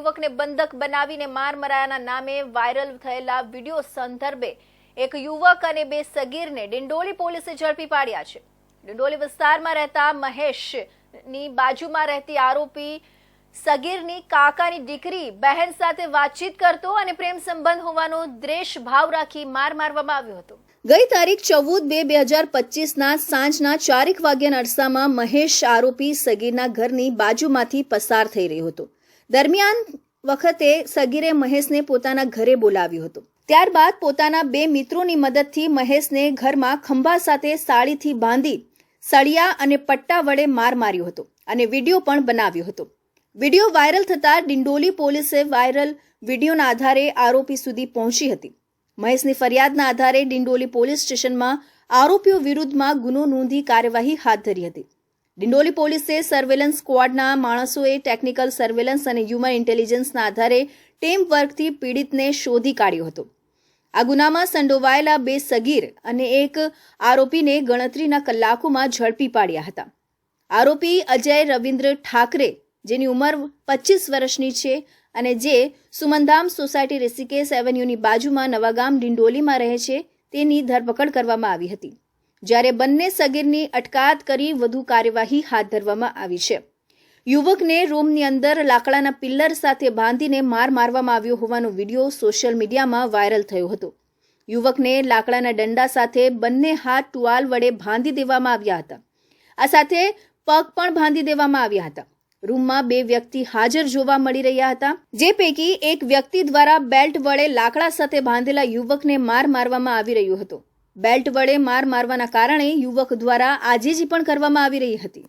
યુવકને બંધક બનાવીને માર મરાયાના નામે વાયરલ થયેલા વિડીયો સંદર્ભે એક યુવક અને બે સગીરને ડિંડોલી પોલીસે ઝડપી પાડ્યા છે। ડિંડોલી વિસ્તારમાં રહેતા મહેશની બાજુમાં રહેતી આરોપી સગીરની કાકાની દીકરી બહેન સાથે વાતચીત કરતો અને પ્રેમ સંબંધ હોવાનો દ્વેષ ભાવ રાખી માર મારવામાં આવ્યો હતો। ગઈ તારીખ 14/2/2025 સાંજના 4 વાગ્યાના અરસામાં મહેશ આરોપી સગીરના ઘરની બાજુમાંથી પસાર થઈ રહ્યો હતો। દરમિયાન વખતે સગીરે મહેશને પોતાના ઘરે બોલાવ્યો હતો। ત્યારબાદ પોતાના બે મિત્રોની મદદથી મહેશને ઘરમાં ખંભા સાથે સાડીથી બાંધી સળિયા અને પટ્ટા વડે માર માર્યો હતો અને વિડીયો પણ બનાવ્યો હતો। વિડીયો વાયરલ થતા ડિંડોલી પોલીસે વાયરલ વિડીયોના આધારે આરોપી સુધી પહોંચી હતી। મહેશની ફરિયાદના આધારે ડિંડોલી પોલીસ સ્ટેશનમાં આરોપીઓ વિરુદ્ધમાં ગુનો નોંધી કાર્યવાહી હાથ ધરી હતી। ડિંડોલી પોલીસે સર્વેલન્સ સ્ક્વોડના માણસોએ ટેકનિકલ સર્વેલન્સ અને હ્યુમન ઇન્ટેલિજન્સના આધારે ટીમ વર્કથી પીડિતને શોધી કાઢ્યો હતો। આ ગુનામાં સંડોવાયેલા બે સગીર અને એક આરોપીને ગણતરીના કલાકોમાં ઝડપી પાડ્યા હતા। આરોપી અજય રવિન્દ્ર ઠાકરે, જેની ઉંમર 25 વર્ષની છે અને જે સુમનધામ સોસાયટી ઋષિકેશ એવન્યુની બાજુમાં નવાગામ ડિંડોલીમાં રહે છે, તેની ધરપકડ કરવામાં આવી હતી, જ્યારે બંને સગીરની અટકાયત કરી વધુ કાર્યવાહી હાથ ધરવામાં આવી છે। યુવકને રૂમની અંદર લાકડાના પિલ્લર સાથે બાંધીને માર મારવામાં આવ્યો હોવાનો વિડીયો સોશિયલ મીડિયામાં વાયરલ થયો હતો। યુવકને લાકડાના દંડા સાથે બંને હાથ ટુવાલ વડે બાંધી દેવામાં આવ્યા હતા। આ સાથે પગ પણ બાંધી દેવામાં આવ્યા હતા। રૂમમાં બે વ્યક્તિ હાજર જોવા મળી રહ્યા હતા, જે પૈકી એક વ્યક્તિ દ્વારા બેલ્ટ વડે લાકડા સાથે બાંધેલા યુવકને માર મારવામાં આવી રહ્યો હતો। બેલ્ટ વડે માર મારવાના કારણે યુવક દ્વારા આજીજી પણ કરવામાં આવી રહી હતી।